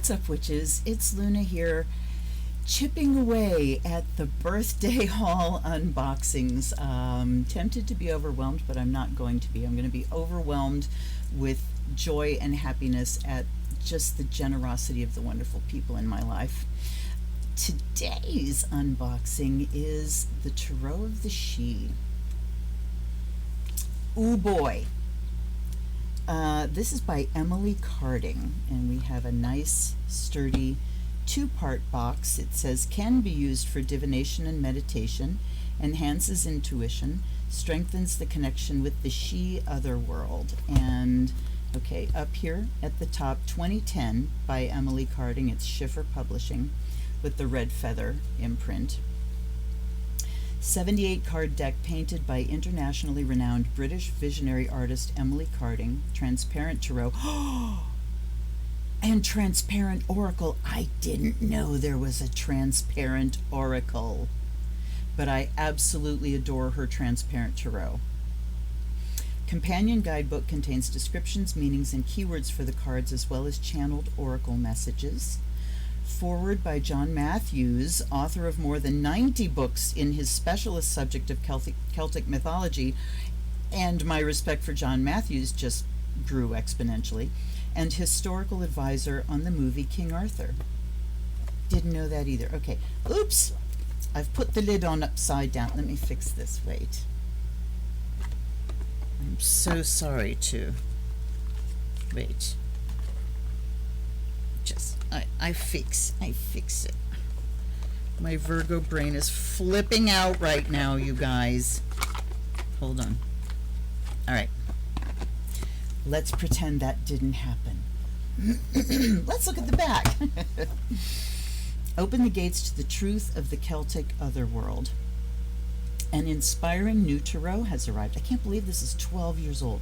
What's up, witches? It's Luna here, chipping away at the birthday haul unboxings. Tempted to be overwhelmed, but I'm not going to be. I'm going to be overwhelmed with joy and happiness at just the generosity of the wonderful people in my life. Today's unboxing is the Tarot of the She. Ooh boy. This is by Emily Carding, and we have a nice, sturdy, two-part box. It says, can be used for divination and meditation, enhances intuition, strengthens the connection with the she other world. And, okay, up here at the top, 2010 by Emily Carding. It's Schiffer Publishing with the red feather imprint. 78 card deck painted by internationally renowned British visionary artist Emily Carding. Transparent tarot. And transparent oracle. I didn't know there was a transparent oracle, but I absolutely adore her transparent tarot. Companion guidebook contains descriptions, meanings, and keywords for the cards, as well as channeled oracle messages. Foreword by John Matthews, author of more than 90 books in his specialist subject of Celtic mythology, and my respect for John Matthews just grew exponentially, and historical advisor on the movie King Arthur. Didn't know that either. Okay, oops, I've put the lid on upside down. Let me fix this, wait. I'm so sorry to, wait. I fix it. My Virgo brain is flipping out right now, you guys. Hold on. All right. Let's pretend that didn't happen. Let's look at the back. Open the gates to the truth of the Celtic otherworld. An inspiring new tarot has arrived. I can't believe this is 12 years old.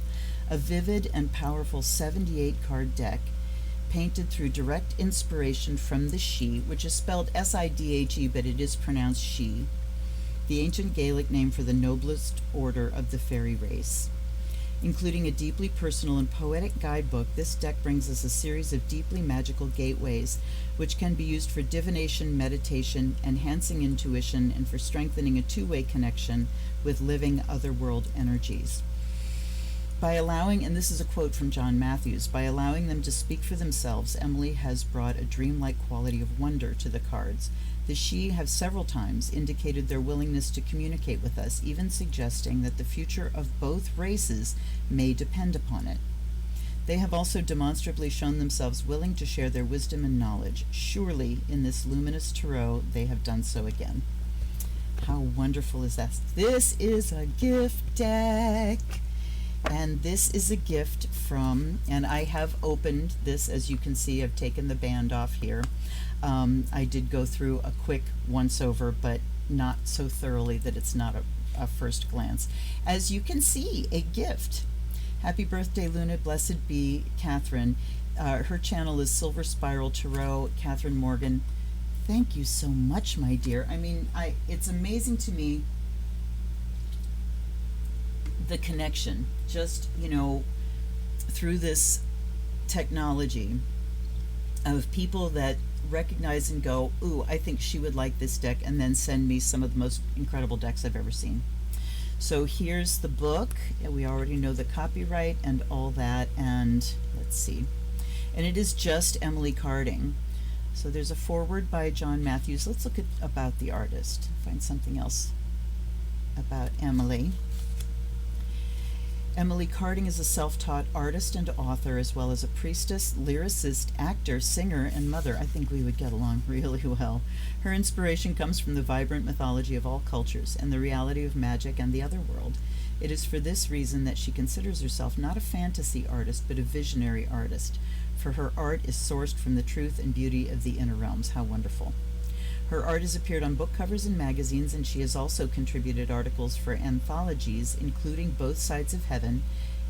A vivid and powerful 78 card deck, painted through direct inspiration from the she, which is spelled S-I-D-H-E, but it is pronounced she, the ancient Gaelic name for the noblest order of the fairy race. Including a deeply personal and poetic guidebook, this deck brings us a series of deeply magical gateways, which can be used for divination, meditation, enhancing intuition, and for strengthening a two-way connection with living otherworld energies. By allowing, and this is a quote from John Matthews, by allowing them to speak for themselves, Emily has brought a dreamlike quality of wonder to the cards. The she have several times indicated their willingness to communicate with us, even suggesting that the future of both races may depend upon it. They have also demonstrably shown themselves willing to share their wisdom and knowledge. Surely, in this luminous tarot, they have done so again. How wonderful is that? This is a gift deck. And this is a gift from, and I have opened this, as you can see. I've taken the band off here. I did go through a quick once-over, but not so thoroughly that it's not a first glance. As you can see, a gift. Happy birthday, Luna. Blessed be Catherine. Her channel is Silver Spiral Tarot. Catherine Morgan, thank you so much, my dear. I mean, it's amazing to me, the connection, just, you know, through this technology, of people that recognize and go, ooh, I think she would like this deck, and then send me some of the most incredible decks I've ever seen. So here's the book. We already know the copyright and all that, and let's see. And it is just Emily Carding. So there's a foreword by John Matthews. Let's look at about the artist. Find something else about Emily. Emily Carding is a self-taught artist and author, as well as a priestess, lyricist, actor, singer, and mother. I think we would get along really well. Her inspiration comes from the vibrant mythology of all cultures and the reality of magic and the other world. It is for this reason that she considers herself not a fantasy artist, but a visionary artist, for her art is sourced from the truth and beauty of the inner realms. How wonderful. Her art has appeared on book covers and magazines, and she has also contributed articles for anthologies, including Both Sides of Heaven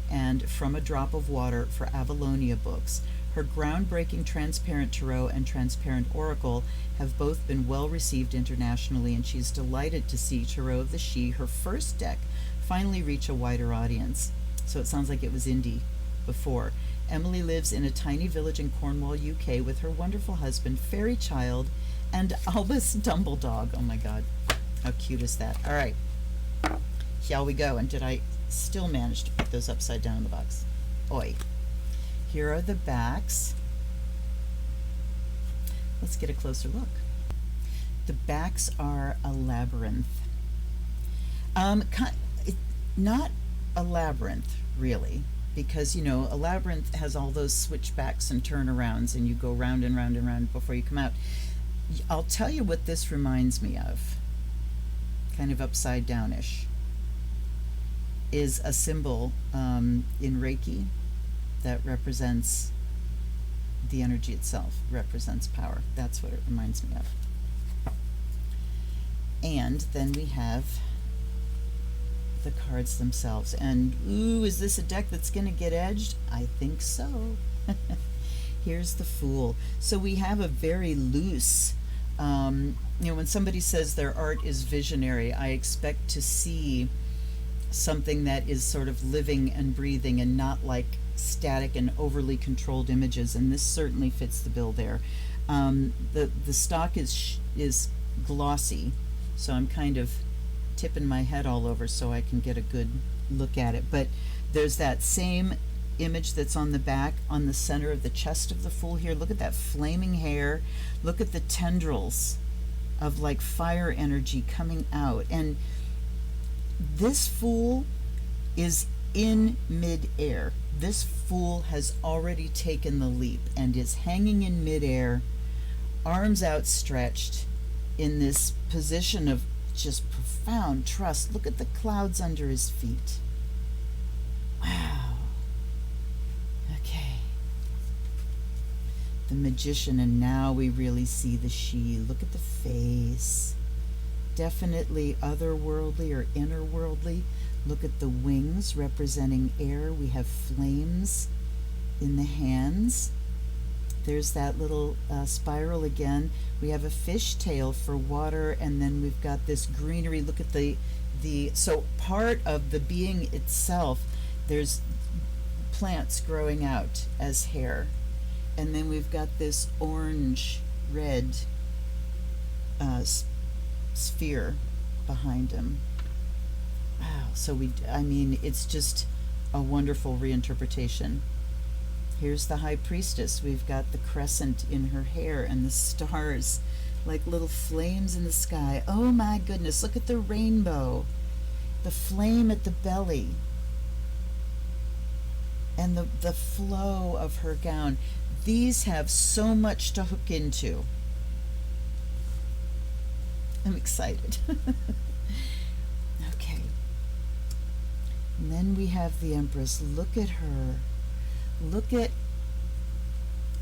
and From a Drop of Water for Avalonia books. Her groundbreaking transparent tarot and transparent oracle have both been well received internationally, and she is delighted to see Tarot of the She, her first deck, finally reach a wider audience. So it sounds like it was indie before. Emily lives in a tiny village in Cornwall, UK, with her wonderful husband, Fairy Child, and Albus Dumbledog. Oh my God, how cute is that? All right, shall we go? And did I still manage to put those upside down in the box? Oi. Here are the backs. Let's get a closer look. The backs are a labyrinth. Not a labyrinth, really, because, you know, a labyrinth has all those switchbacks and turnarounds, and you go round and round and round before you come out. I'll tell you what this reminds me of, kind of upside downish, is a symbol in Reiki that represents the energy itself, represents power. That's what it reminds me of. And then we have the cards themselves. And ooh, is this a deck that's going to get edged? I think so. Here's the Fool. So we have a very loose, you know, when somebody says their art is visionary, I expect to see something that is sort of living and breathing and not like static and overly controlled images, and this certainly fits the bill there. The stock is glossy, so I'm kind of tipping my head all over so I can get a good look at it. But there's that same image that's on the back, on the center of the chest of the Fool here. Look at that flaming hair. Look at the tendrils of like fire energy coming out. And this Fool is in mid-air. This Fool has already taken the leap and is hanging in mid-air, arms outstretched, in this position of just profound trust. Look at the clouds under his feet. Wow. Okay. The Magician, and now we really see the she. Look at the face. Definitely otherworldly or innerworldly. Look at the wings representing air. We have flames in the hands. There's that little spiral again. We have a fish tail for water, and then we've got this greenery. Look at the so part of the being itself, there's plants growing out as hair. And then we've got this orange red sphere behind him. Wow, so I mean, it's just a wonderful reinterpretation. Here's the High Priestess. We've got the crescent in her hair and the stars like little flames in the sky. Oh my goodness, look at the rainbow, the flame at the belly, and the flow of her gown. These have so much to hook into. I'm excited. Okay. And then we have the Empress. Look at her. Look at,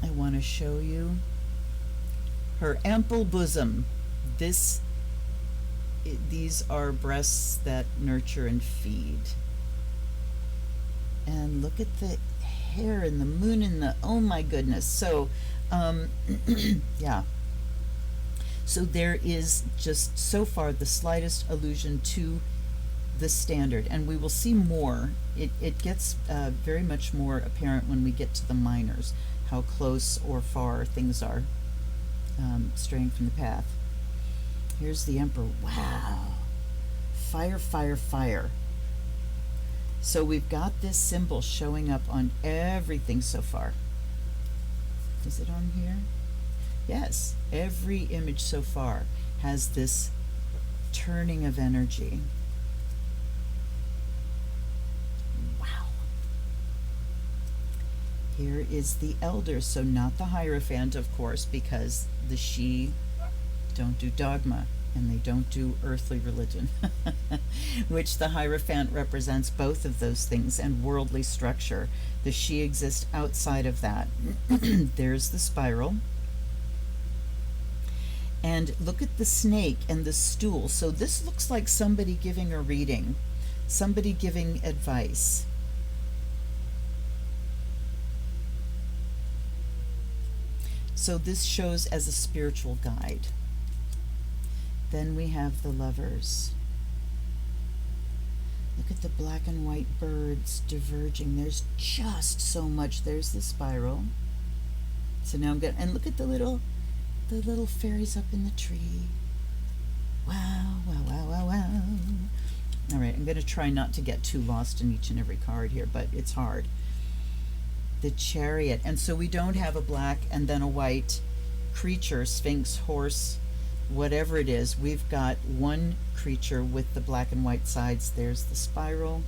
I want to show you her ample bosom. These are breasts that nurture and feed. And look at the hair and the moon and the, oh my goodness. So, yeah. So there is just so far the slightest allusion to the standard, and we will see more. It gets very much more apparent when we get to the minors, how close or far things are straying from the path. Here's the Emperor. Wow. Fire, fire, fire. So we've got this symbol showing up on everything so far. Is it on here? Yes. Every image so far has this turning of energy. Here is the Elder, so not the Hierophant, of course, because the she don't do dogma and they don't do earthly religion, which the Hierophant represents both of those things and worldly structure. The she exists outside of that. There's the spiral. And look at the snake and the stool. So this looks like somebody giving a reading, somebody giving advice. So this shows as a spiritual guide. Then we have the Lovers. The look at the black and white birds diverging. There's just so much. There's the spiral. So now I'm gonna, and look at the little fairies up in the tree. Wow, wow, wow, wow, wow. All right, I'm gonna try not to get too lost in each and every card here, but it's hard. The Chariot, and so we don't have a black and then a white creature, sphinx, horse, whatever it is. We've got one creature with the black and white sides. There's the spiral,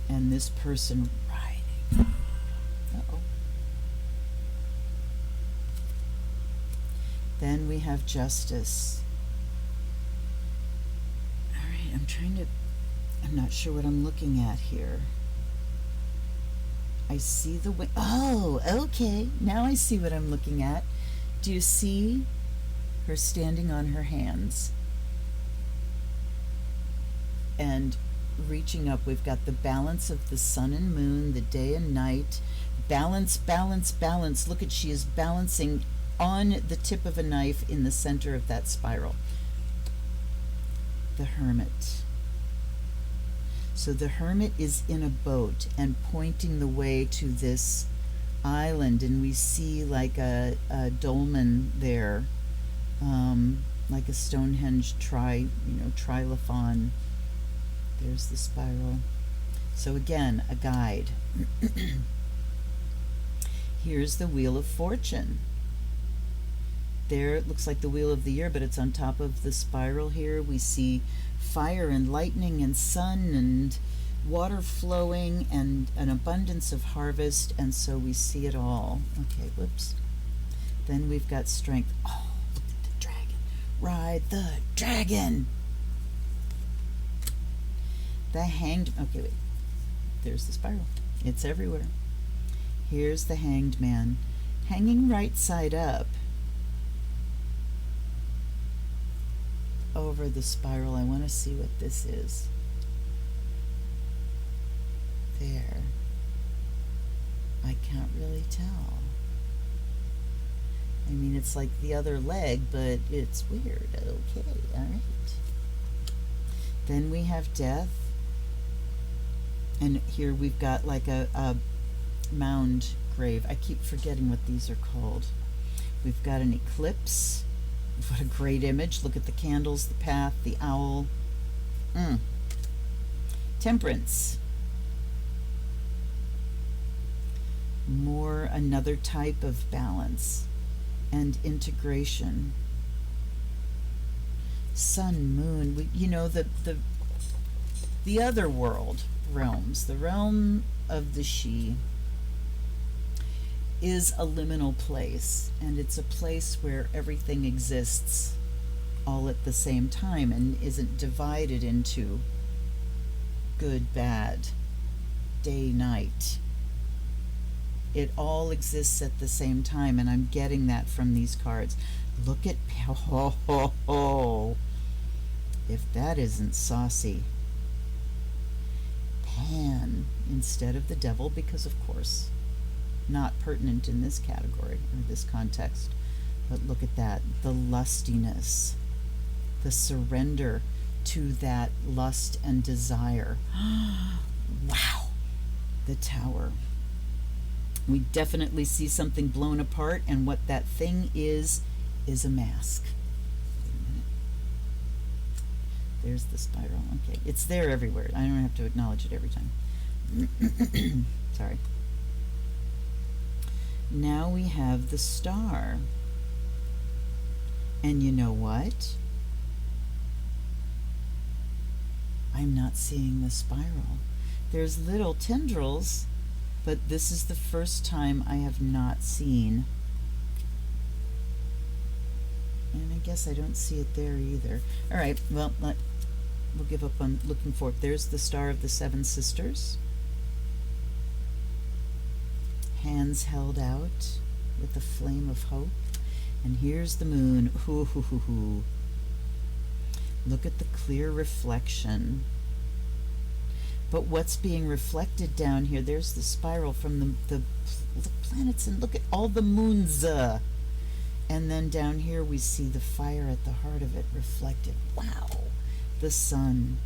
and this person riding. Uh-oh. Then we have Justice. All right, I'm not sure what I'm looking at here. I see the way. Oh, okay. Now I see what I'm looking at. Do you see her standing on her hands and reaching up? We've got the balance of the sun and moon, the day and night. Balance, balance, balance. Look at, she is balancing on the tip of a knife in the center of that spiral. The Hermit. So the Hermit is in a boat and pointing the way to this island, and we see like a dolmen there, like a Stonehenge trilithon. There's the spiral. So again, a guide. Here's the Wheel of Fortune. There it looks like the Wheel of the Year, but it's on top of the spiral here. We see fire and lightning and sun and water flowing and an abundance of harvest, and so we see it all. Okay, whoops. Then we've got Strength. Oh, look at the dragon. Ride the dragon. The Hanged. Okay, wait. There's the spiral. It's everywhere. Here's the Hanged Man, hanging right side up over the spiral. I want to see what this is. There. I can't really tell. I mean, it's like the other leg, but it's weird. Okay, all right. Then we have Death. And here we've got like a mound grave. I keep forgetting what these are called. We've got an Eclipse. What a great image. Look at the candles, the path, the owl. Temperance. More another type of balance and integration. Sun, moon, the other world realms, the realm of the she is a liminal place, and it's a place where everything exists all at the same time and isn't divided into good, bad, day, night. It all exists at the same time, and I'm getting that from these cards. Look at, if that isn't saucy. Pan instead of the devil, because of course not pertinent in this category or this context. But look at that, the lustiness, the surrender to that lust and desire. Wow. The Tower. We definitely see something blown apart, and what that thing is a mask. Wait a minute. There's the spiral. Okay, it's there everywhere. I don't have to acknowledge it every time. Sorry. Now we have the Star. And you know what? I'm not seeing the spiral. There's little tendrils, but this is the first time I have not seen. And I guess I don't see it there either. All right, well, we'll give up on looking for it. There's the Star of the Seven Sisters. Hands held out with the flame of hope. And here's the moon. Hoo, hoo, hoo, hoo. Look at the clear reflection. But what's being reflected down here? There's the spiral from the planets, and look at all the moons. And then down here we see the fire at the heart of it reflected. Wow. The sun.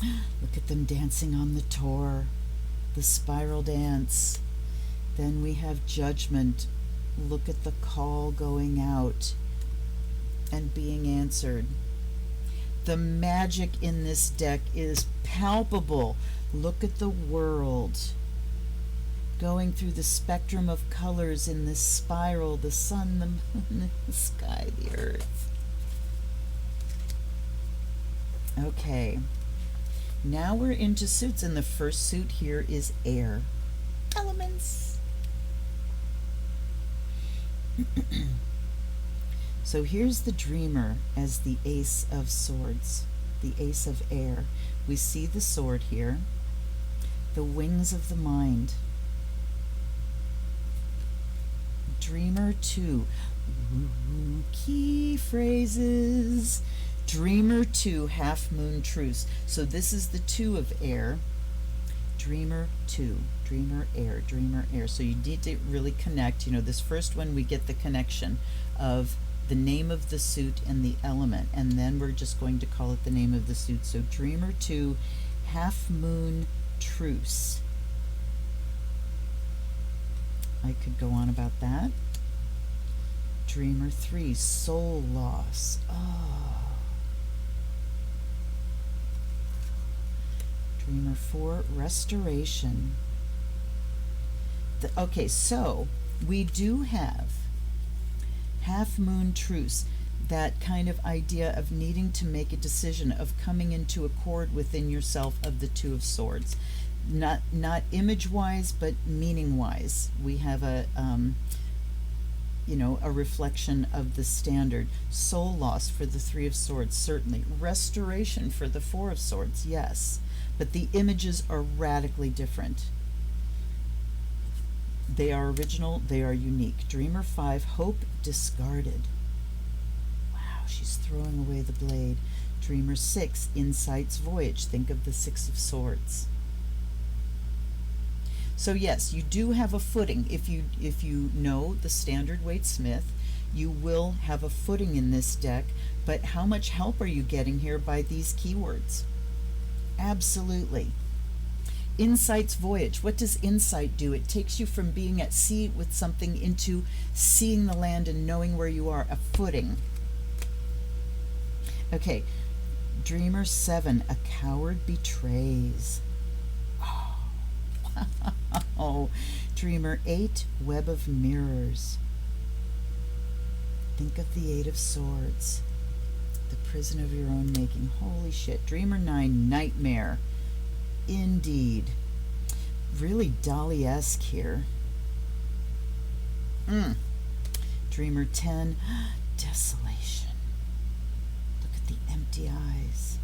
Look at them dancing on the Tor, the spiral dance. Then we have Judgment. Look at the call going out and being answered. The magic in this deck is palpable. Look at the world going through the spectrum of colors in this spiral, the sun, the moon, the sky, the earth. Okay, now we're into suits, and the first suit here is air. Elements. So here's the dreamer as the Ace of Swords, the Ace of Air. We see the sword here, the wings of the mind. Dreamer 2. Ooh, key phrases. Dreamer 2, half moon truce. So this is the 2 of air. Dreamer 2, dreamer air, dreamer air. So you need to really connect. You know, this first one we get the connection of the name of the suit and the element, and then we're just going to call it the name of the suit. So Dreamer 2, half moon truce. I could go on about that. Dreamer 3, soul loss. Oh. Dreamer 4, restoration. Okay, so we do have half moon truce, that kind of idea of needing to make a decision, of coming into accord within yourself, of the 2 of Swords. Not image wise, but meaning wise. We have a a reflection of the standard. Soul loss for the 3 of Swords, certainly. Restoration for the 4 of Swords, yes. But the images are radically different. They are original, they are unique. Dreamer 5, hope discarded. Wow, she's throwing away the blade. Dreamer 6, insight's voyage. Think of the 6 of Swords. So yes, you do have a footing. If you know the standard Waite Smith, you will have a footing in this deck, but how much help are you getting here by these keywords? Absolutely. Insight's voyage. What does insight do? It takes you from being at sea with something into seeing the land and knowing where you are, a footing. Okay, Dreamer 7, a coward betrays. Oh, Dreamer 8, web of mirrors. Think of the 8 of Swords, the prison of your own making. Holy shit. Dreamer 9, nightmare. Indeed. Really Dali-esque here. Dreamer 10, desolation. Look at the empty eyes.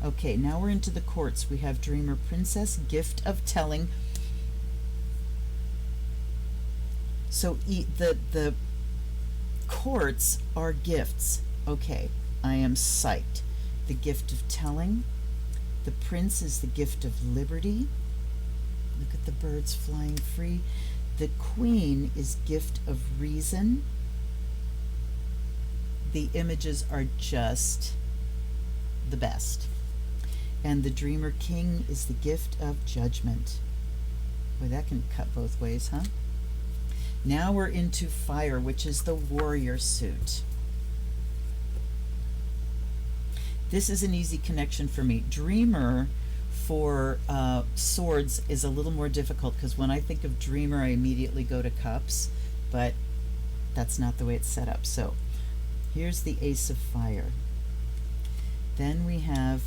Okay, now we're into the courts. We have Dreamer Princess, gift of telling. So the courts are gifts. Okay, I am psyched. The gift of telling. The prince is the gift of liberty. Look at the birds flying free. The queen is gift of reason. The images are just the best. And the Dreamer King is the gift of judgment. Boy, that can cut both ways, huh? Now we're into fire, which is the warrior suit. This is an easy connection for me. Dreamer for swords is a little more difficult, because when I think of Dreamer, I immediately go to cups, but that's not the way it's set up. So here's the Ace of Fire. Then we have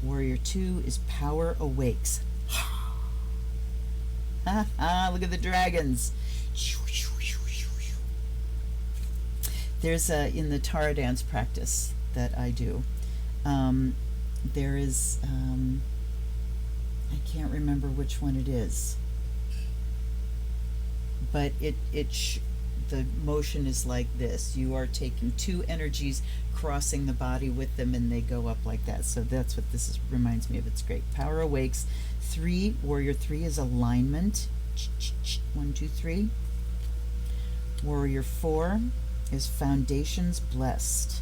Warrior 2 is power awakes. Ha ha, look at the dragons. There's in the Tara dance practice that I do, there is, I can't remember which one it is, but the motion is like this. You are taking 2 energies, crossing the body with them, and they go up like that. So that's what this reminds me of. It's great. Power awakes. 3, Warrior 3 is alignment. 1, 2, 3. Warrior 4 is foundations blessed.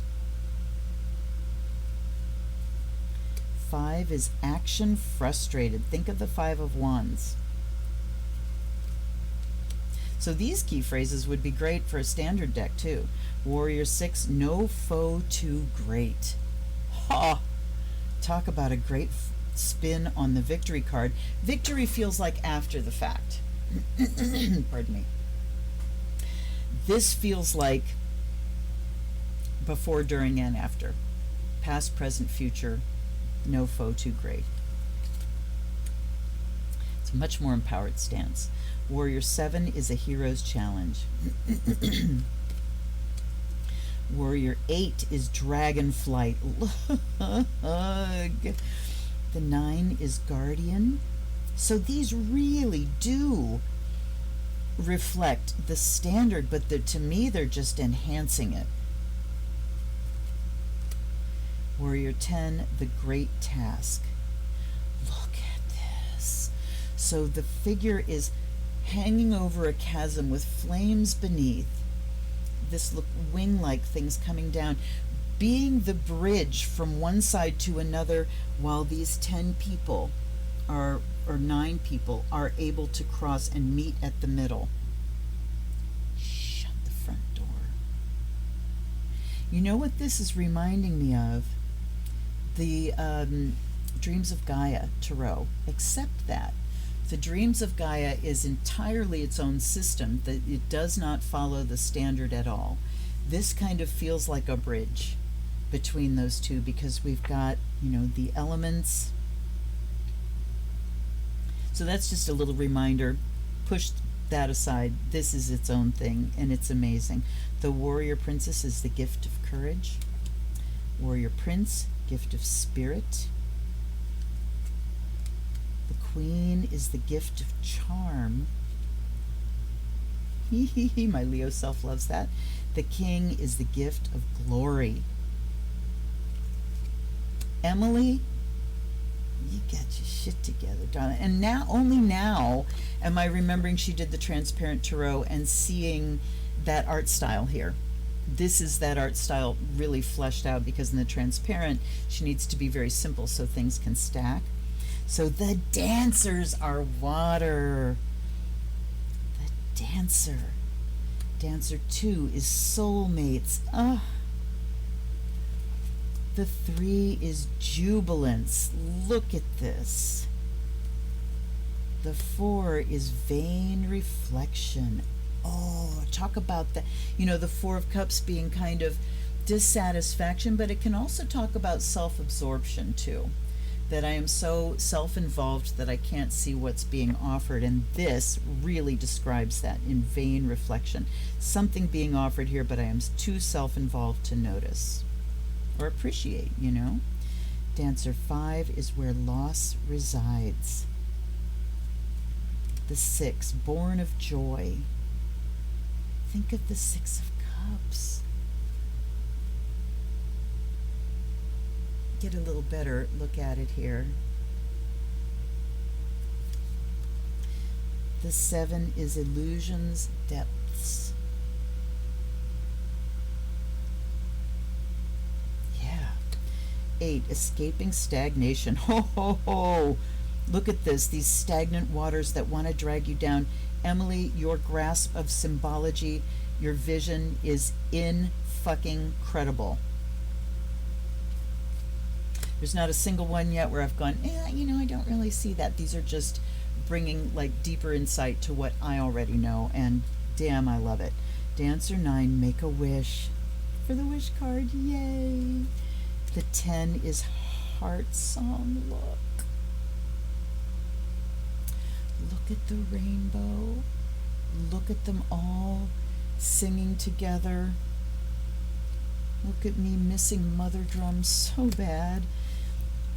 5 is action frustrated. Think of the 5 of Wands. So these key phrases would be great for a standard deck too. Warrior 6, no foe too great. Ha! Talk about a great spin on the victory card. Victory feels like after the fact. Pardon me. This feels like before, during, and after. Past, present, future. No foe too great. It's a much more empowered stance. Warrior 7 is a hero's challenge. Warrior 8 is dragon flight. The 9 is guardian. So these really do reflect the standard, but to me they're just enhancing it. Warrior 10, the great task. Look at this. So the figure is hanging over a chasm with flames beneath. This wing-like things coming down, being the bridge from one side to another, while these 10 people or 9 people are able to cross and meet at the middle. Shut the front door. You know what this is reminding me of? The Dreams of Gaia Tarot, except that the Dreams of Gaia is entirely its own system, that it does not follow the standard at all. This kind of feels like a bridge between those two, because we've got, the elements. So that's just a little reminder. Push that aside. This is its own thing, and it's amazing. The Warrior Princess is the gift of courage. Warrior Prince, gift of spirit. The Queen is the gift of charm. My Leo self loves that. The King is the gift of glory. Emily, you got your shit together, darling. And now, only now, am I remembering she did the transparent tarot and seeing that art style here. This is that art style really fleshed out, because in the transparent, she needs to be very simple so things can stack. So the dancers are water. The dancer. Dancer 2 is soulmates. The 3 is jubilance. Look at this. The 4 is vain reflection. Oh, talk about that. The 4 of Cups being kind of dissatisfaction, but it can also talk about self-absorption too. That I am so self-involved that I can't see what's being offered, and this really describes that in vain reflection. Something being offered here, but I am too self-involved to notice or appreciate, Dancer 5 is where loss resides. The 6, born of joy. Think of the 6 of Cups. Get a little better look at it here. The 7 is illusions, depths. Yeah. 8, escaping stagnation. Ho, ho, ho. Look at this, these stagnant waters that want to drag you down. Emily, your grasp of symbology, your vision is in-fucking-credible. There's not a single one yet where I've gone, I don't really see that. These are just bringing deeper insight to what I already know, and damn, I love it. Dancer 9, make a wish. For the wish card, yay. The 10 is heart song. Look at the rainbow. Look at them all singing together. Look at me missing mother drums so bad.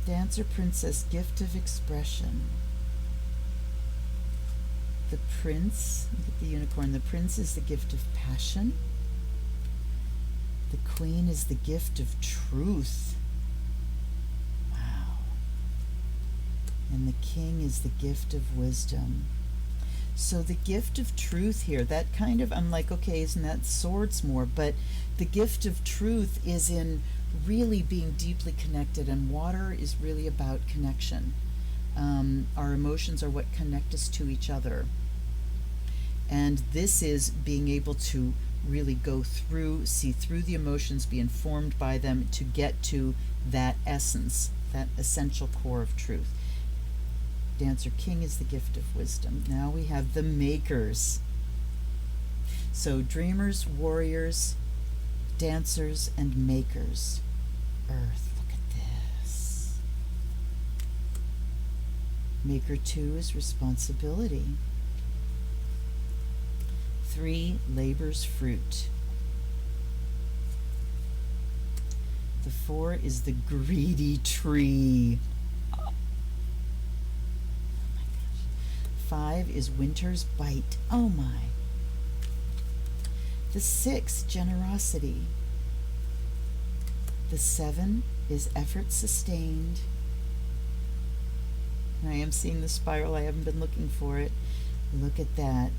Dancer Princess, gift of expression. The Prince, look at the unicorn. The Prince is the gift of passion. The Queen is the gift of truth. Wow. And the King is the gift of wisdom. So the gift of truth here, that kind of, I'm like, okay, isn't that swords more? But the gift of truth is in really being deeply connected, and water is really about connection. Our emotions are what connect us to each other. And this is being able to really go through, see through the emotions, be informed by them to get to that essence, that essential core of truth. Dancer King is the gift of wisdom. Now we have the makers. So dreamers, warriors, dancers, and makers. Earth, look at this. Maker 2 is responsibility. 3, labor's fruit. The 4 is the greedy tree. Oh my gosh. 5 is winter's bite. Oh my. The 6, generosity. The 7 is effort sustained. And I am seeing the spiral. I haven't been looking for it. Look at that.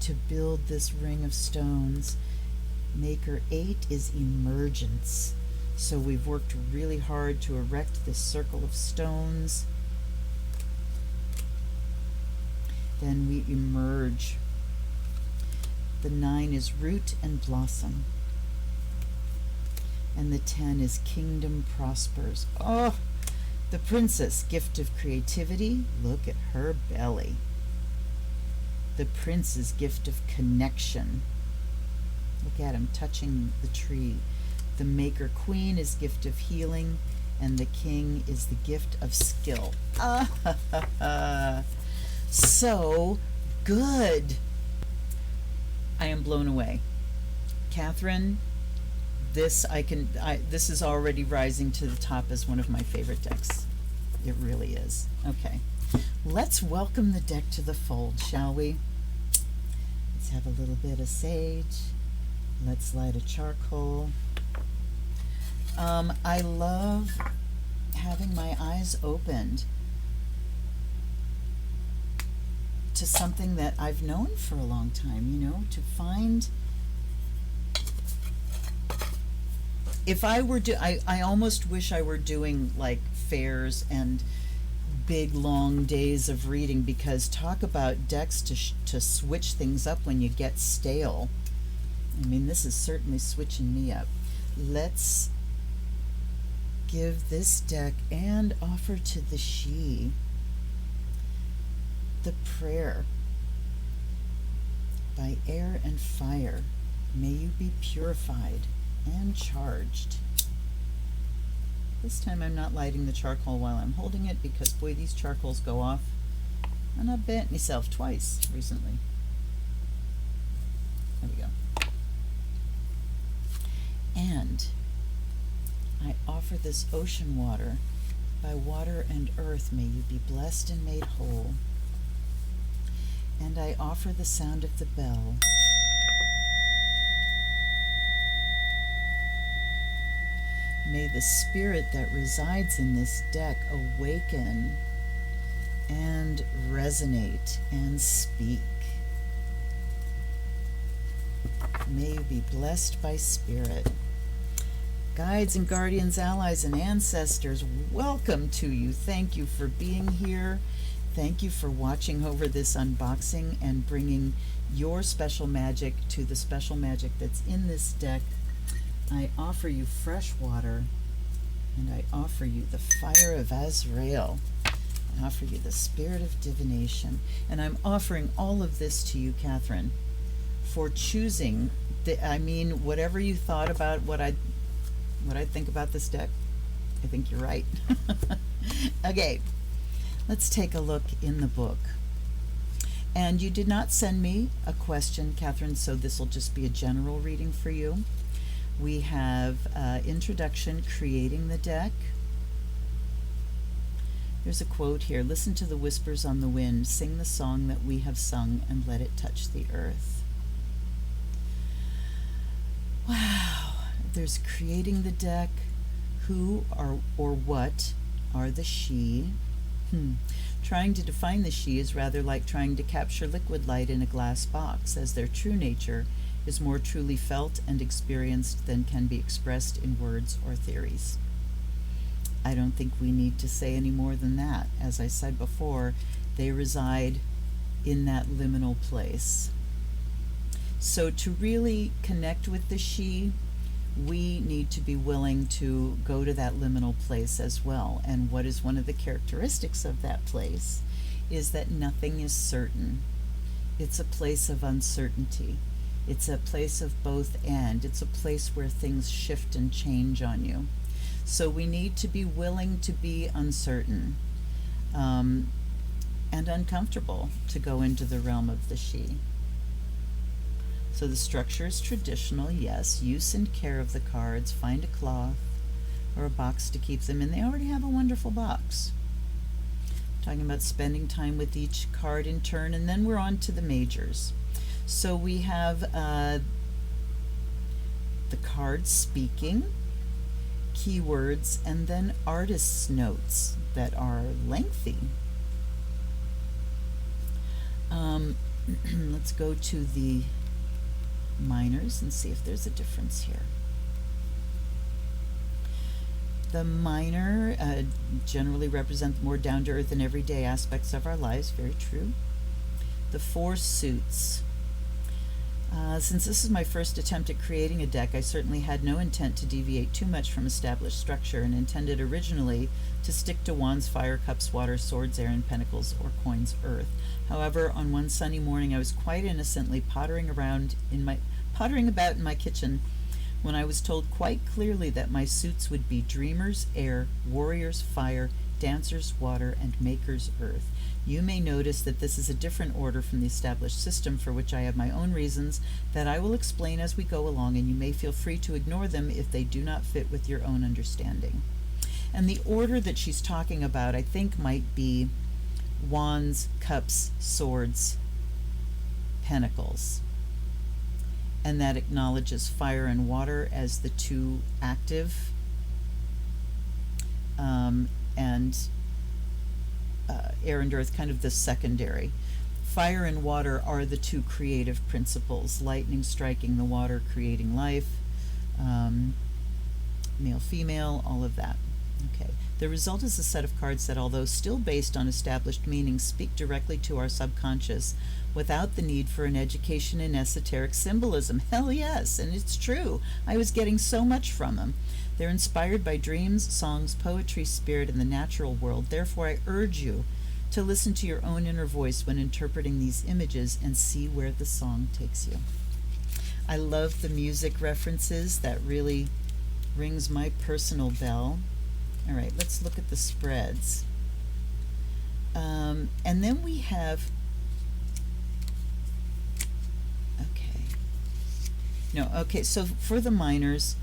To build this ring of stones. Maker 8 is emergence. So we've worked really hard to erect this circle of stones. Then we emerge. The 9 is root and blossom. And the 10 is kingdom prospers. Oh, the princess, gift of creativity. Look at her belly. The prince's gift of connection. Look at him touching the tree. The maker queen is gift of healing, and the king is the gift of skill. So good. I am blown away. Catherine, this is already rising to the top as one of my favorite decks. It really is. Okay. Let's welcome the deck to the fold, shall we? Let's have a little bit of sage. Let's light a charcoal. I love having my eyes opened to something that I've known for a long time, you know, to find. If I were I almost wish I were doing like fairs and big long days of reading, because talk about decks to switch things up when you get stale. I mean, this is certainly switching me up. Let's give this deck and offer to the she the prayer. By air and fire, may you be purified and charged. This time I'm not lighting the charcoal while I'm holding it, because boy, these charcoals go off, and I've bent myself twice recently. There we go. And I offer this ocean water. By water and earth may you be blessed and made whole. And I offer the sound of the bell. May the spirit that resides in this deck awaken and resonate and speak. May you be blessed by spirit. Guides and guardians, allies and ancestors, welcome to you. Thank you for being here. Thank you for watching over this unboxing and bringing your special magic to the special magic that's in this deck. I offer you fresh water, and I offer you the fire of Azrael. I offer you the spirit of divination, and I'm offering all of this to you, Catherine, for choosing. Whatever you thought about what I think about this deck, I think you're right. Okay, let's take a look in the book. And you did not send me a question, Catherine, so this will just be a general reading for you. We have introduction, creating the deck. There's a quote here: listen to the whispers on the wind, sing the song that we have sung, and let it touch the earth. Wow. There's creating the deck. Who or what are the she? Trying to define the she is rather like trying to capture liquid light in a glass box, as their true nature is more truly felt and experienced than can be expressed in words or theories. I don't think we need to say any more than that. As I said before, they reside in that liminal place. So to really connect with the she, we need to be willing to go to that liminal place as well. And what is one of the characteristics of that place is that nothing is certain. It's a place of uncertainty. It's a place of both and. It's a place where things shift and change on you. So we need to be willing to be uncertain and uncomfortable to go into the realm of the she. So the structure is traditional, yes. Use and care of the cards. Find a cloth or a box to keep them in. They already have a wonderful box. Talking about spending time with each card in turn, and then we're on to the majors. So we have the card speaking, keywords, and then artist's notes that are lengthy. Let's go to the minors and see if there's a difference here. The minor generally represent more down-to-earth and everyday aspects of our lives. Very true. The four suits. Since this is my first attempt at creating a deck, I certainly had no intent to deviate too much from established structure and intended originally to stick to wands, fire, cups, water, swords, air, and pentacles, or coins, earth. However, on one sunny morning, I was quite innocently pottering about in my kitchen when I was told quite clearly that my suits would be dreamers, air, warriors, fire, dancers, water, and makers, earth. You may notice that this is a different order from the established system, for which I have my own reasons that I will explain as we go along, and you may feel free to ignore them if they do not fit with your own understanding. And the order that she's talking about, I think, might be wands, cups, swords, pentacles. And that acknowledges fire and water as the two active, and air and earth kind of the secondary. Fire and water are the two creative principles, lightning striking the water, creating life, male, female, all of that. Okay. The result is a set of cards that, although still based on established meanings, speak directly to our subconscious without the need for an education in esoteric symbolism. Hell yes, and it's true. I was getting so much from them. They're inspired by dreams, songs, poetry, spirit, and the natural world. Therefore, I urge you to listen to your own inner voice when interpreting these images and see where the song takes you. I love the music references. That really rings my personal bell. All right, let's look at the spreads. And then we have, so for the minors,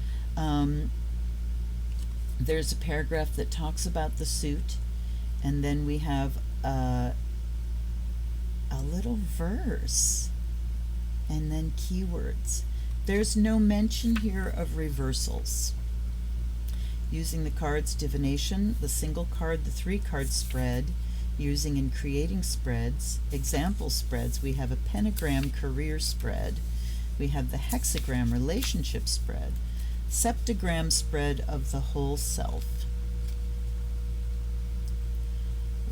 there's a paragraph that talks about the suit, and then we have a little verse, and then keywords. There's no mention here of reversals. Using the cards divination, the single card, the 3-card spread, using and creating spreads, example spreads, we have a pentagram career spread, we have the hexagram relationship spread, septagram spread of the whole self.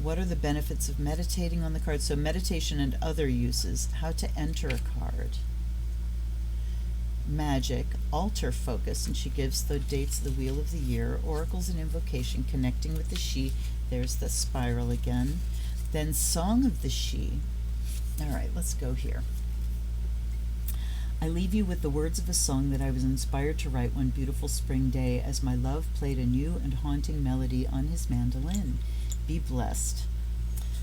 What are the benefits of meditating on the card? So meditation and other uses, how to enter a card. Magic, altar focus, and she gives the dates of the wheel of the year, oracles and invocation, connecting with the she. There's the spiral again. Then song of the she. All right, let's go here. I leave you with the words of a song that I was inspired to write one beautiful spring day as my love played a new and haunting melody on his mandolin. Be blessed.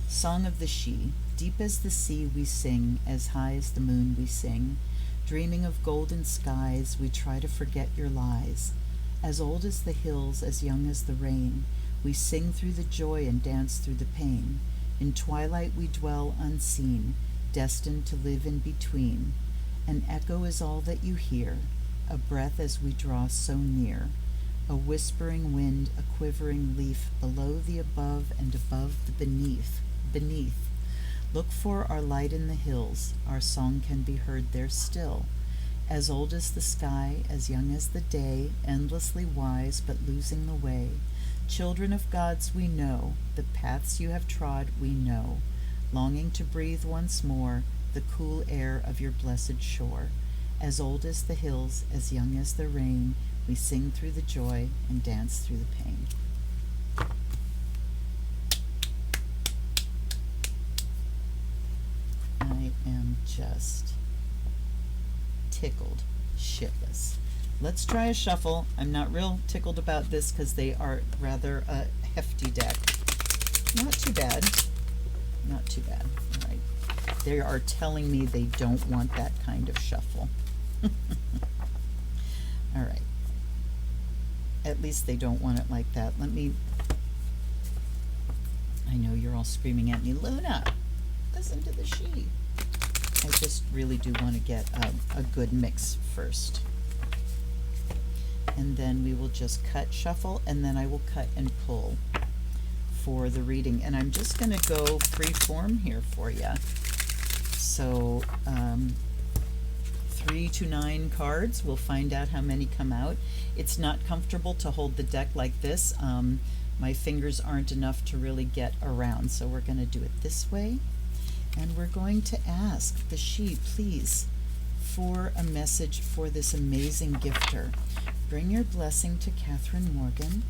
Song of the she. Deep as the sea we sing, as high as the moon we sing. Dreaming of golden skies, we try to forget your lies. As old as the hills, as young as the rain, we sing through the joy and dance through the pain. In twilight we dwell unseen, destined to live in between. An echo is all that you hear, a breath as we draw so near. A whispering wind, a quivering leaf, below the above and above the beneath. Look for our light in the hills, our song can be heard there still. As old as the sky, as young as the day, endlessly wise but losing the way. Children of gods we know, the paths you have trod we know, longing to breathe once more the cool air of your blessed shore. As old as the hills, as young as the rain, we sing through the joy and dance through the pain. I am just tickled shitless. Let's try a shuffle. I'm not real tickled about this because they are rather a hefty deck. Not too bad. Not too bad. All right. They are telling me they don't want that kind of shuffle. All right. At least they don't want it like that. Let me... I know you're all screaming at me, Luna, listen to the sheet. I just really do want to get a good mix first. And then we will just cut, shuffle, and then I will cut and pull for the reading. And I'm just going to go free form here for you. So 3 to 9 cards. We'll find out how many come out. It's not comfortable to hold the deck like this. My fingers aren't enough to really get around. So we're going to do it this way. And we're going to ask the she, please, for a message for this amazing gifter. Bring your blessing to Catherine Morgan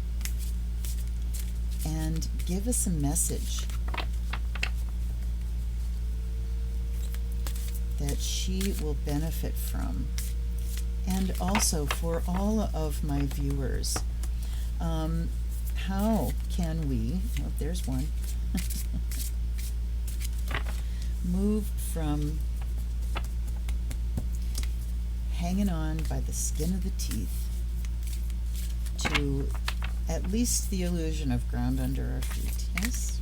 and give us a message that she will benefit from. And also for all of my viewers, how can we, oh, there's one, move from hanging on by the skin of the teeth to at least the illusion of ground under our feet, yes?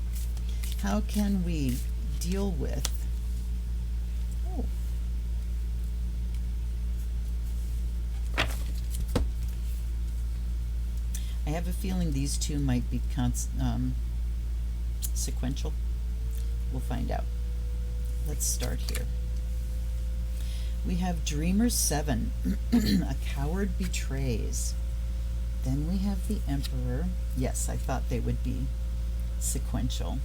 How can we deal with, oh, I have a feeling these two might be sequential. We'll find out. Let's start here. We have Dreamer 7, a coward betrays. Then we have the Emperor. Yes, I thought they would be sequential.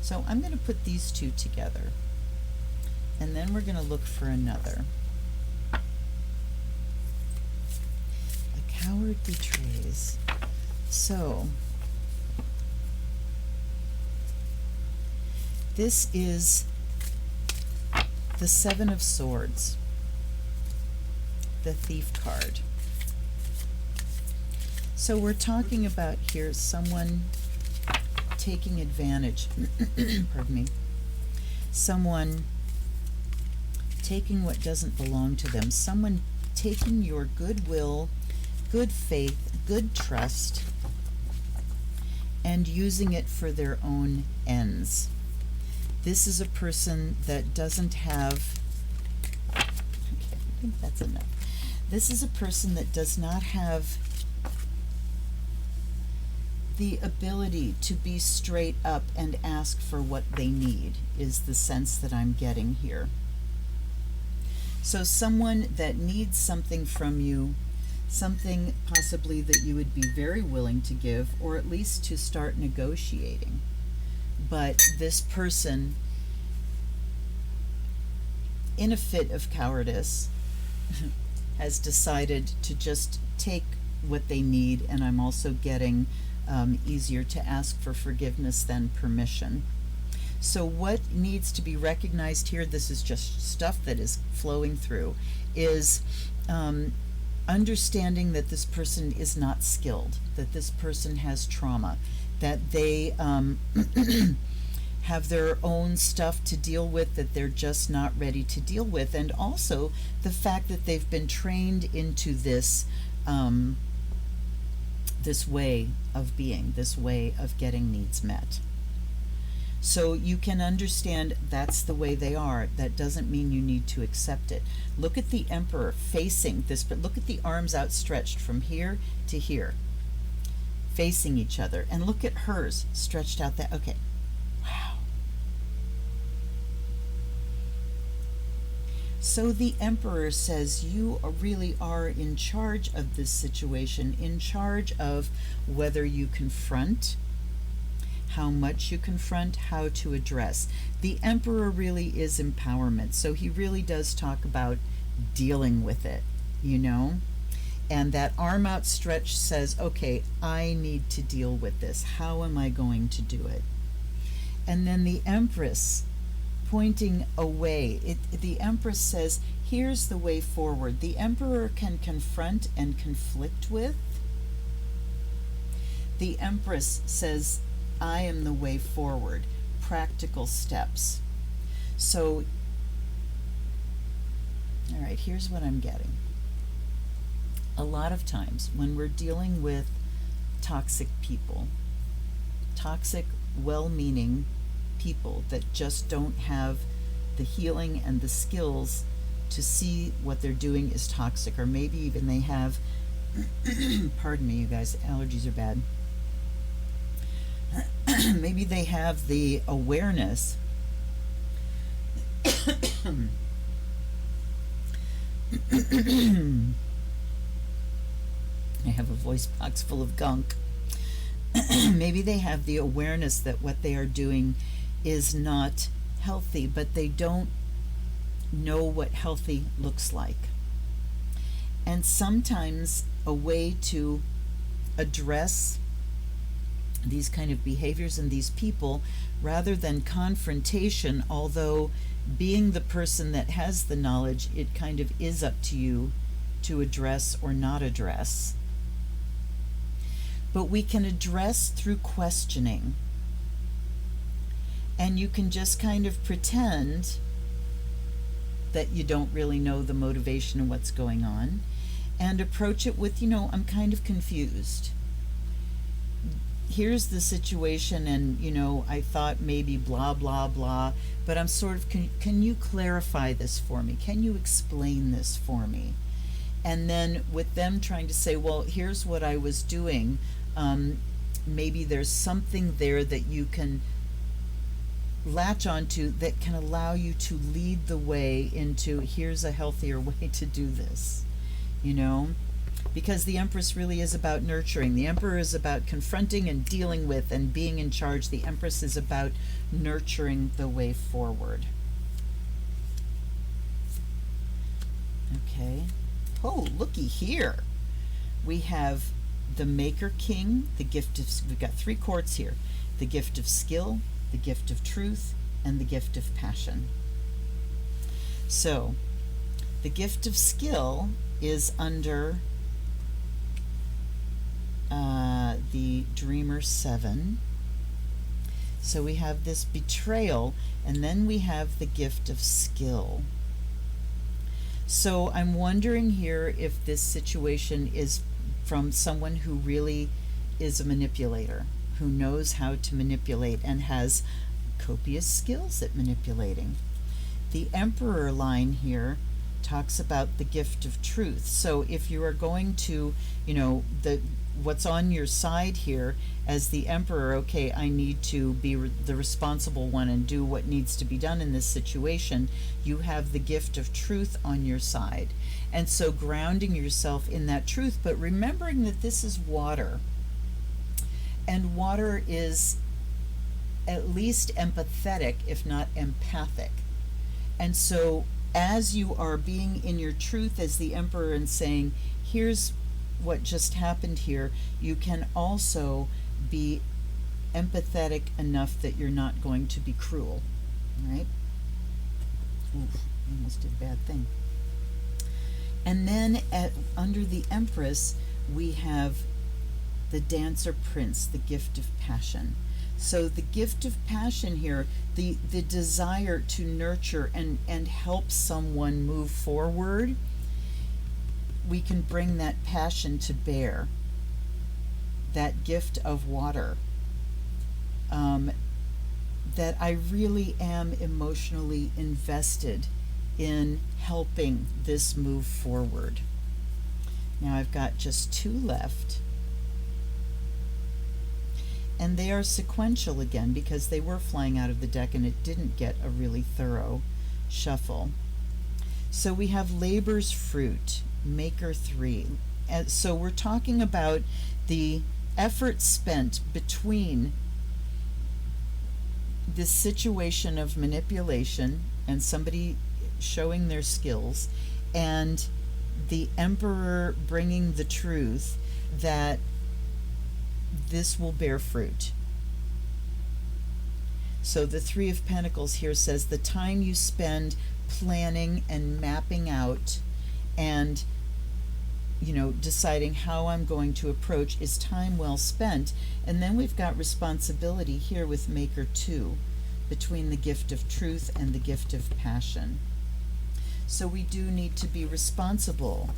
So I'm going to put these two together. And then we're going to look for another. A coward betrays. So this is the Seven of Swords, the Thief card. So we're talking about here someone taking advantage, pardon me, someone taking what doesn't belong to them, someone taking your goodwill, good faith, good trust, and using it for their own ends. This is a person that doesn't have, okay, I think that's enough. This is a person that does not have the ability to be straight up and ask for what they need, is the sense that I'm getting here. So someone that needs something from you, something possibly that you would be very willing to give, or at least to start negotiating. But this person, in a fit of cowardice, has decided to just take what they need, and I'm also getting easier to ask for forgiveness than permission. So what needs to be recognized here, this is just stuff that is flowing through, is understanding that this person is not skilled, that this person has trauma, that they have their own stuff to deal with that they're just not ready to deal with, and also the fact that they've been trained into this this way of being, this way of getting needs met. So you can understand that's the way they are. That doesn't mean you need to accept it. Look at the Emperor facing this, but look at the arms outstretched from here to here, facing each other, and look at hers stretched out that, okay, wow. So the Emperor says you really are in charge of this situation, in charge of whether you confront, how much you confront, how to address. The Emperor really is empowerment. So he really does talk about dealing with it, you know? And that arm outstretched says, okay, I need to deal with this. How am I going to do it? And then the Empress pointing away. The Empress says, here's the way forward. The Emperor can confront and conflict with. The Empress says, I am the way forward. Practical steps. So, all right, here's what I'm getting. A lot of times when we're dealing with toxic people, toxic, well-meaning people that just don't have the healing and the skills to see what they're doing is toxic, or maybe even they have, pardon me, you guys, allergies are bad. Maybe they have the awareness I have a voice box full of gunk. Maybe they have the awareness that what they are doing is not healthy, but they don't know what healthy looks like. And sometimes a way to address these kind of behaviors in these people, rather than confrontation, although being the person that has the knowledge, it kind of is up to you to address or not address. But we can address through questioning. And you can just kind of pretend that you don't really know the motivation of what's going on, and approach it with, I'm kind of confused. Here's the situation, and I thought maybe blah blah blah, but I'm sort of, can you clarify this for me? Can you explain this for me? And then with them trying to say, well, here's what I was doing, maybe there's something there that you can latch onto that can allow you to lead the way into, here's a healthier way to do this, because the Empress really is about nurturing. The Emperor is about confronting and dealing with and being in charge. The Empress is about nurturing the way forward. Okay. Oh, looky here. We have the Maker King, the gift of, we've got 3 courts here. The gift of skill, the gift of truth, and the gift of passion. So, the gift of skill is under the Dreamer 7. So we have this betrayal, and then we have the gift of skill. So I'm wondering here if this situation is from someone who really is a manipulator, who knows how to manipulate and has copious skills at manipulating. The Emperor line here talks about the gift of truth. So if you are going to, what's on your side here as the Emperor, okay, I need to be the responsible one and do what needs to be done in this situation, you have the gift of truth on your side. And so grounding yourself in that truth, but remembering that this is water. And water is at least empathetic, if not empathic. And so as you are being in your truth as the Emperor and saying, here's what just happened here, you can also be empathetic enough that you're not going to be cruel, right? Oof, I almost did a bad thing. And then under the Empress, we have the Dancer Prince, the gift of passion. So the gift of passion here, the desire to nurture and help someone move forward, we can bring that passion to bear. That gift of water. That I really am emotionally invested in helping this move forward. Now I've got just 2 left. And they are sequential again because they were flying out of the deck and it didn't get a really thorough shuffle. So we have labor's fruit, maker 3. And so we're talking about the effort spent between this situation of manipulation and somebody showing their skills and the emperor bringing the truth that this will bear fruit. So the 3 of Pentacles here says the time you spend planning and mapping out and, you know, deciding how I'm going to approach is time well spent. And then we've got responsibility here with Maker 2, between the gift of truth and the gift of passion. So we do need to be responsible.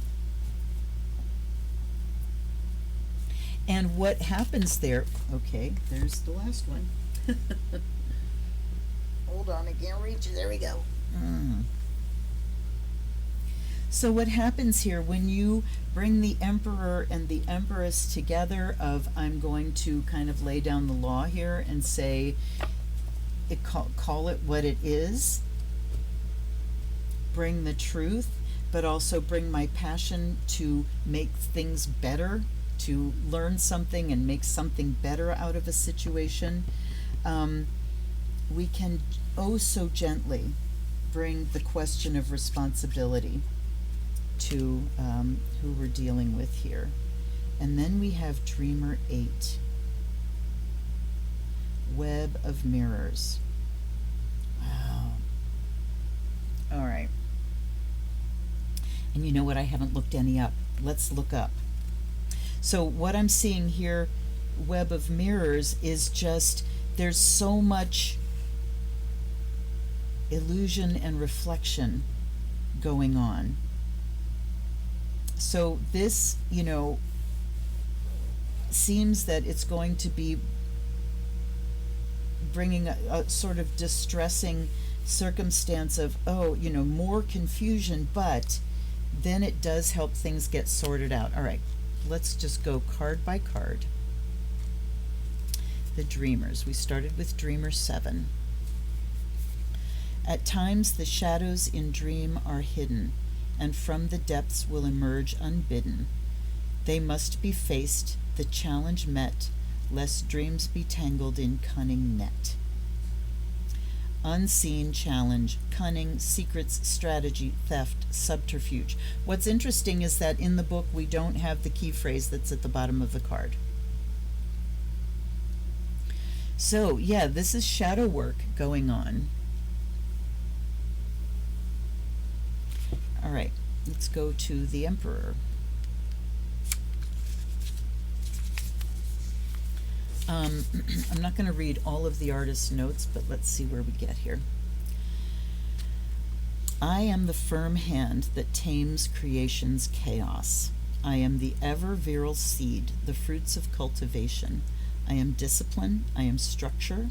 And what happens there, okay, there's the last one. Hold on, I can't reach it, there we go. So what happens here when you bring the emperor and the empress together of I'm going to kind of lay down the law here and say, call it what it is, bring the truth, but also bring my passion to make things better, to learn something and make something better out of a situation, we can oh so gently bring the question of responsibility to who we're dealing with here. And then we have Dreamer 8, Web of Mirrors. Wow. All right. And you know what? I haven't looked any up. Let's look up. So what I'm seeing here, Web of Mirrors, is just there's so much illusion and reflection going on. So this, you know, seems that it's going to be bringing a sort of distressing circumstance of, oh, you know, more confusion, but then it does help things get sorted out. All right, let's just go card by card. The Dreamers. We started with Dreamer 7. At times the shadows in dream are hidden, and from the depths will emerge unbidden. They must be faced, the challenge met, lest dreams be tangled in cunning net. Unseen challenge, cunning, secrets, strategy, theft, subterfuge. What's interesting is that in the book we don't have the key phrase that's at the bottom of the card. So yeah, this is shadow work going on. All right, let's go to the Emperor. I'm not going to read all of the artist's notes, but let's see where we get here. I am the firm hand that tames creation's chaos. I am the ever-virile seed, the fruits of cultivation. I am discipline, I am structure,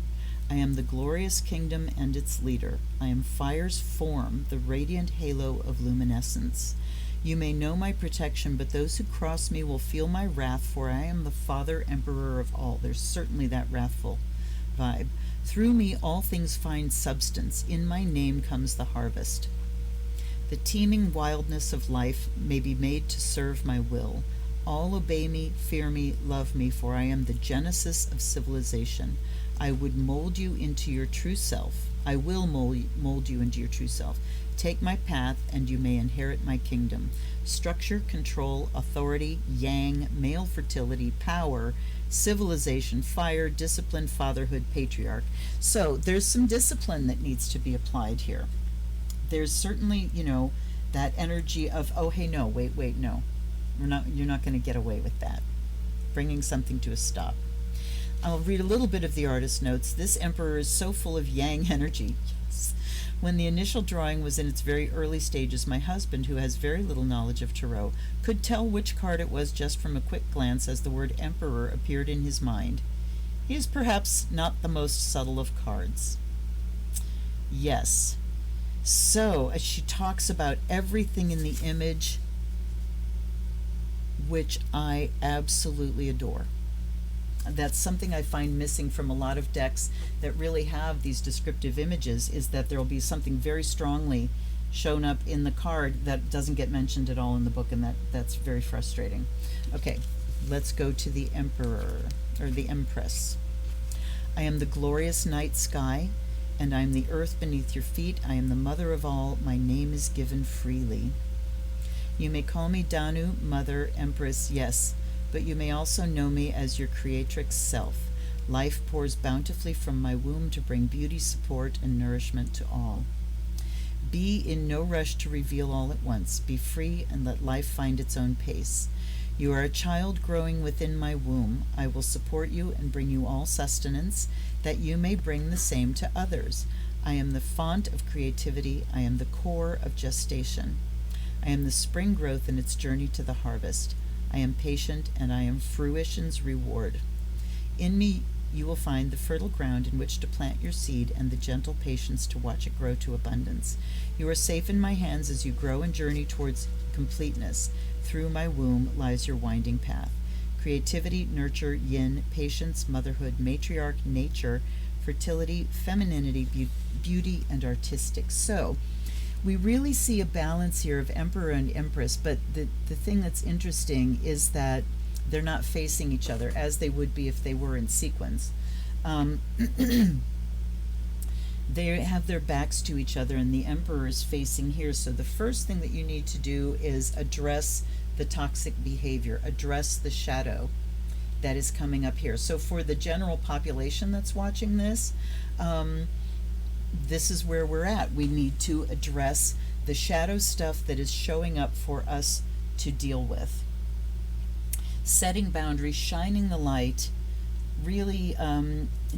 I am the glorious kingdom and its leader. I am fire's form, the radiant halo of luminescence. You may know my protection, but those who cross me will feel my wrath, for I am the Father Emperor of all. There's certainly that wrathful vibe. Through me all things find substance. In my name comes the harvest. The teeming wildness of life may be made to serve my will. All obey me, fear me, love me, for I am the genesis of civilization. I would mold you into your true self. I will mold you into your true self. Take my path, and you may inherit my kingdom. Structure, control, authority, yang, male fertility, power, civilization, fire, discipline, fatherhood, patriarch. So there's some discipline that needs to be applied here. There's certainly, you know, that energy of, oh, hey, no, wait, no. You're not going to get away with that. Bringing something to a stop. I'll read a little bit of the artist's notes. This emperor is so full of yang energy. Yes. When the initial drawing was in its very early stages, my husband, who has very little knowledge of tarot, could tell which card it was just from a quick glance as the word emperor appeared in his mind. He is perhaps not the most subtle of cards. Yes. So, as she talks about everything in the image, which I absolutely adore. That's something I find missing from a lot of decks that really have these descriptive images, is that there will be something very strongly shown up in the card that doesn't get mentioned at all in the book, and that's very frustrating. Okay, let's go to the Emperor, or the Empress. I am the glorious night sky, and I am the earth beneath your feet. I am the mother of all. My name is given freely. You may call me Danu, Mother, Empress, yes, but you may also know me as your creatrix self. Life pours bountifully from my womb to bring beauty, support, and nourishment to all. Be in no rush to reveal all at once. Be free and let life find its own pace. You are a child growing within my womb. I will support you and bring you all sustenance, that you may bring the same to others. I am the font of creativity. I am the core of gestation. I am the spring growth in its journey to the harvest. I am patient, and I am fruition's reward. In me you will find the fertile ground in which to plant your seed and the gentle patience to watch it grow to abundance. You are safe in my hands as you grow and journey towards completeness. Through my womb lies your winding path. Creativity, nurture, yin, patience, motherhood, matriarch, nature, fertility, femininity, beauty, and artistic. So, we really see a balance here of Emperor and Empress, but the thing that's interesting is that they're not facing each other as they would be if they were in sequence. They have their backs to each other, and the Emperor is facing here. So the first thing that you need to do is address the toxic behavior, address the shadow that is coming up here. So for the general population that's watching this, this is where we're at. We need to address the shadow stuff that is showing up for us to deal with. Setting boundaries, shining the light, really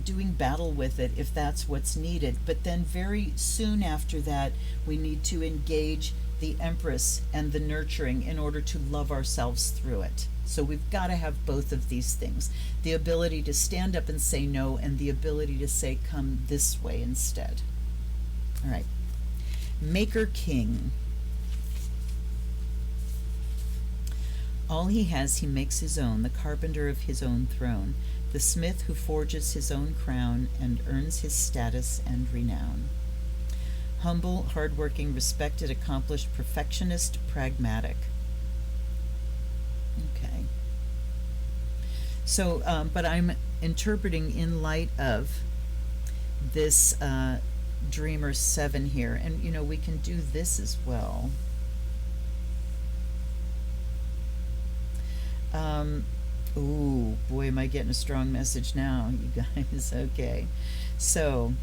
doing battle with it if that's what's needed. But then very soon after that, we need to engage the Empress and the nurturing in order to love ourselves through it. So we've got to have both of these things. The ability to stand up and say no, and the ability to say, come this way instead. All right. Maker King. All he has he makes his own, the carpenter of his own throne, the smith who forges his own crown and earns his status and renown. Humble, hardworking, respected, accomplished, perfectionist, pragmatic. Okay. So, but I'm interpreting in light of this Dreamer 7 here. And, you know, we can do this as well. Ooh, boy, am I getting a strong message now, you guys. Okay. So,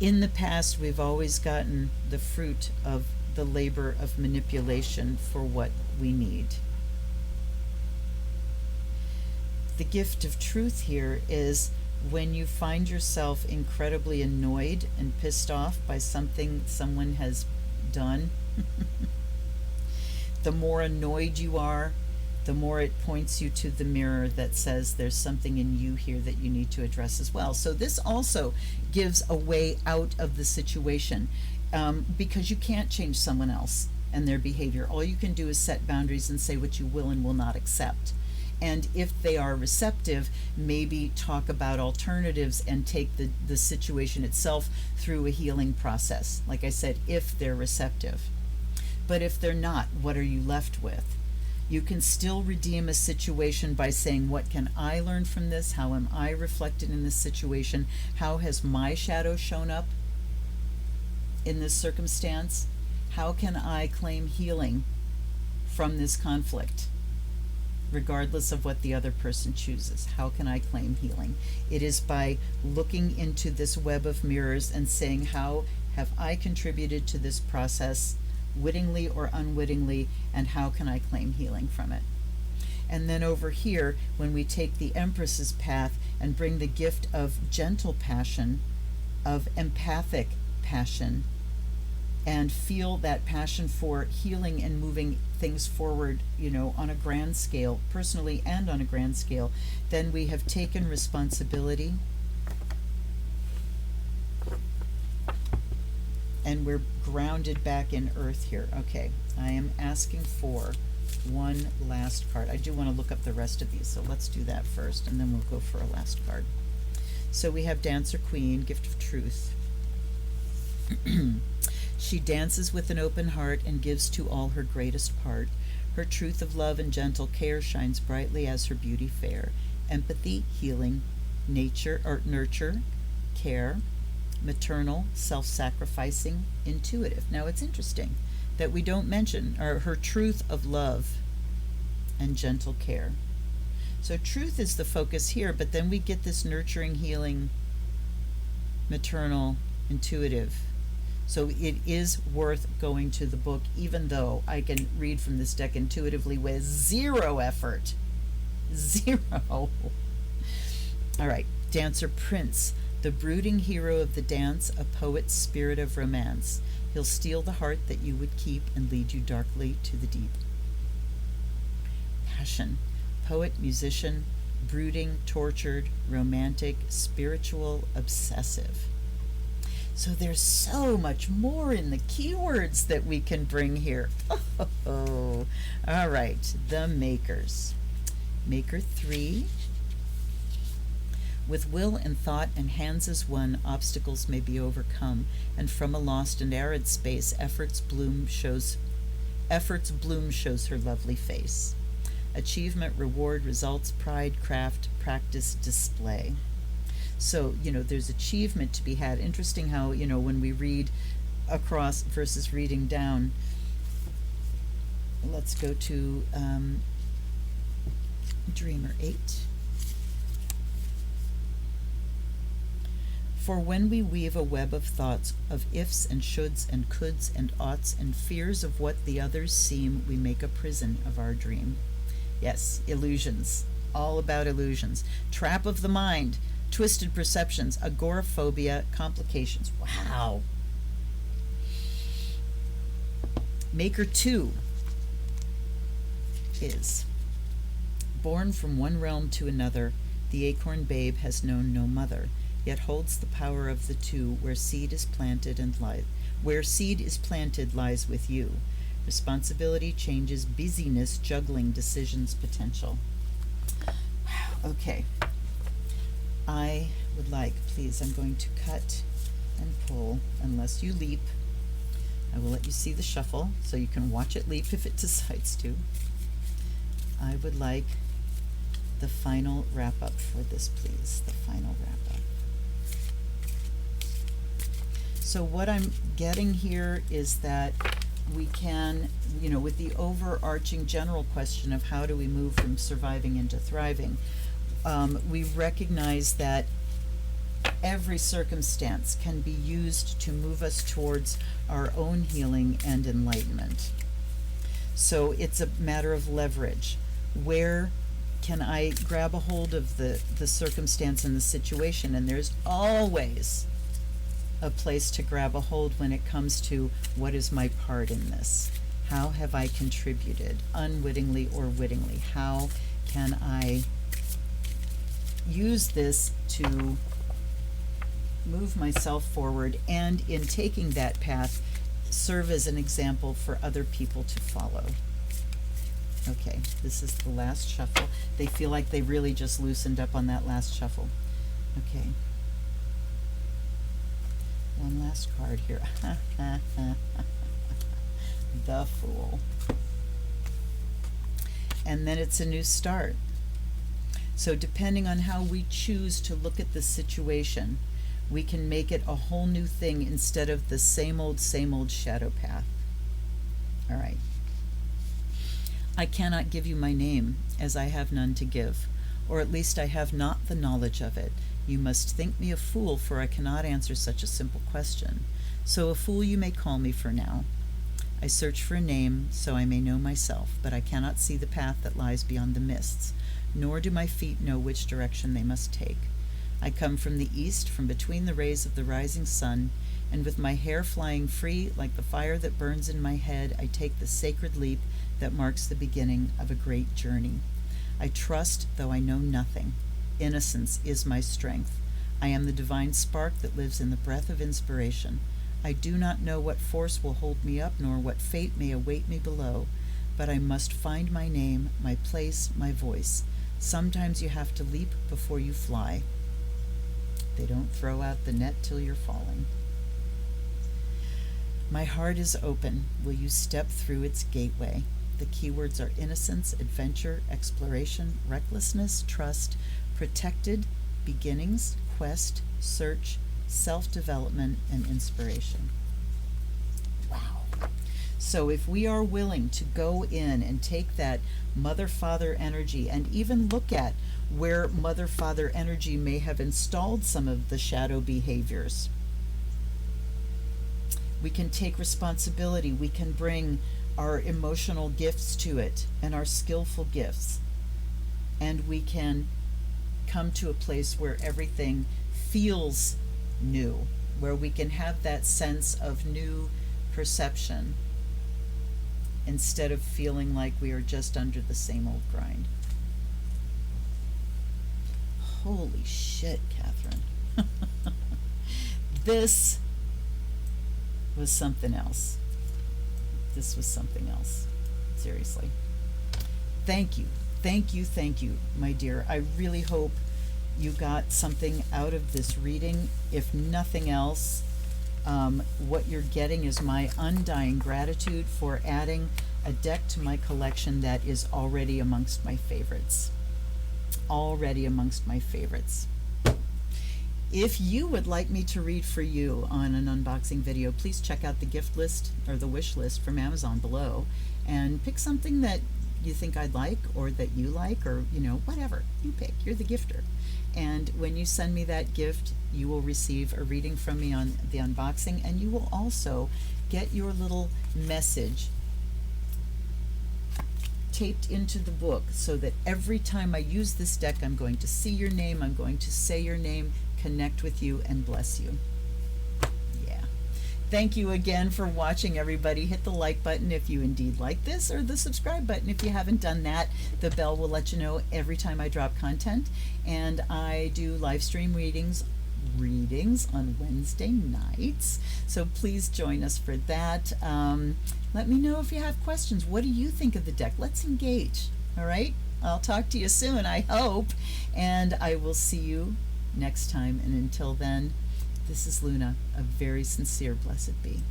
in the past, we've always gotten the fruit of the labor of manipulation for what we need. The gift of truth here is when you find yourself incredibly annoyed and pissed off by something someone has done, the more annoyed you are, the more it points you to the mirror that says there's something in you here that you need to address as well. So this also gives a way out of the situation, because you can't change someone else and their behavior. All you can do is set boundaries and say what you will and will not accept. And if they are receptive, maybe talk about alternatives and take the situation itself through a healing process. Like I said, if they're receptive. But if they're not, what are you left with? You can still redeem a situation by saying, what can I learn from this? How am I reflected in this situation? How has my shadow shown up in this circumstance? How can I claim healing from this conflict, regardless of what the other person chooses? How can I claim healing? It is by looking into this web of mirrors and saying, how have I contributed to this process, wittingly or unwittingly, and how can I claim healing from it? And then over here, when we take the Empress's path and bring the gift of gentle passion, of empathic passion, and feel that passion for healing and moving things forward, you know, on a grand scale, personally and on a grand scale, then we have taken responsibility and we're grounded back in earth here. Okay, I am asking for one last card. I do want to look up the rest of these, so let's do that first, and then we'll go for a last card. So we have Dancer Queen, Gift of Truth. She dances with an open heart and gives to all her greatest part. Her truth of love and gentle care shines brightly as her beauty fair. Empathy, healing, nurture, care, maternal, self-sacrificing, intuitive. Now it's interesting that we don't mention her truth of love and gentle care. So truth is the focus here, but then we get this nurturing, healing, maternal, intuitive. So it is worth going to the book, even though I can read from this deck intuitively with zero effort. Zero. All right, Dancer Prince, the brooding hero of the dance, a poet's spirit of romance. He'll steal the heart that you would keep and lead you darkly to the deep. Passion, poet, musician, brooding, tortured, romantic, spiritual, obsessive. So there's so much more in the keywords that we can bring here. Oh, all right, the makers. Maker 3. With will and thought and hands as one, obstacles may be overcome, and from a lost and arid space, effort's bloom shows her lovely face. Achievement, reward, results, pride, craft, practice, display. So, there's achievement to be had. Interesting how, when we read across versus reading down. Let's go to Dreamer 8. For when we weave a web of thoughts, of ifs and shoulds and coulds and oughts and fears of what the others seem, we make a prison of our dream. Yes, illusions. All about illusions. Trap of the mind. Twisted perceptions, agoraphobia, complications. Wow. Maker 2 is born from one realm to another. The acorn babe has known no mother, yet holds the power of the two. Where seed is planted lies with you. Responsibility, changes, busyness, juggling, decisions, potential. Wow. Okay. I would like, please, I'm going to cut and pull, unless you leap. I will let you see the shuffle, so you can watch it leap if it decides to. I would like the final wrap-up for this, please, the final wrap-up. So what I'm getting here is that we can, with the overarching general question of how do we move from surviving into thriving, we recognize that every circumstance can be used to move us towards our own healing and enlightenment. So it's a matter of leverage. Where can I grab a hold of the circumstance and the situation? And there's always a place to grab a hold when it comes to what is my part in this? How have I contributed, unwittingly or wittingly? How can I use this to move myself forward, and in taking that path, serve as an example for other people to follow? Okay, this is the last shuffle. They feel like they really just loosened up on that last shuffle. Okay. One last card here. The Fool. And then it's a new start. So depending on how we choose to look at the situation, we can make it a whole new thing instead of the same old shadow path. All right. I cannot give you my name, as I have none to give, or at least I have not the knowledge of it. You must think me a fool, for I cannot answer such a simple question. So a fool you may call me for now. I search for a name, so I may know myself, but I cannot see the path that lies beyond the mists, nor do my feet know which direction they must take. I come from the east, from between the rays of the rising sun, and with my hair flying free like the fire that burns in my head, I take the sacred leap that marks the beginning of a great journey. I trust, though I know nothing. Innocence is my strength. I am the divine spark that lives in the breath of inspiration. I do not know what force will hold me up, nor what fate may await me below, but I must find my name, my place, my voice. Sometimes you have to leap before you fly. They don't throw out the net till you're falling. My heart is open. Will you step through its gateway? The keywords are innocence, adventure, exploration, recklessness, trust, protected, beginnings, quest, search, self-development, and inspiration. Wow. So if we are willing to go in and take that mother-father energy and even look at where mother-father energy may have installed some of the shadow behaviors, we can take responsibility. We can bring our emotional gifts to it and our skillful gifts. And we can come to a place where everything feels new, where we can have that sense of new perception instead of feeling like we are just under the same old grind. Holy shit, Catherine. This was something else. This was something else. Seriously. Thank you. Thank you, thank you, my dear. I really hope you got something out of this reading. If nothing else, what you're getting is my undying gratitude for adding a deck to my collection that is already amongst my favorites. Already amongst my favorites. If you would like me to read for you on an unboxing video, please check out the gift list or the wish list from Amazon below and pick something that you think I'd like or that you like, or whatever you pick. You're the gifter. And when you send me that gift, you will receive a reading from me on the unboxing, and you will also get your little message taped into the book so that every time I use this deck, I'm going to see your name, I'm going to say your name, connect with you, and bless you. Yeah. Thank you again for watching, everybody. Hit the like button if you indeed like this, or the subscribe button if you haven't done that. The bell will let you know every time I drop content. And I do live stream readings on Wednesday nights, so please join us for that. Let me know if you have questions. What do you think of the deck? Let's engage. All right, I'll talk to you soon, I hope, and I will see you next time. And until then, this is Luna, a very sincere blessed be.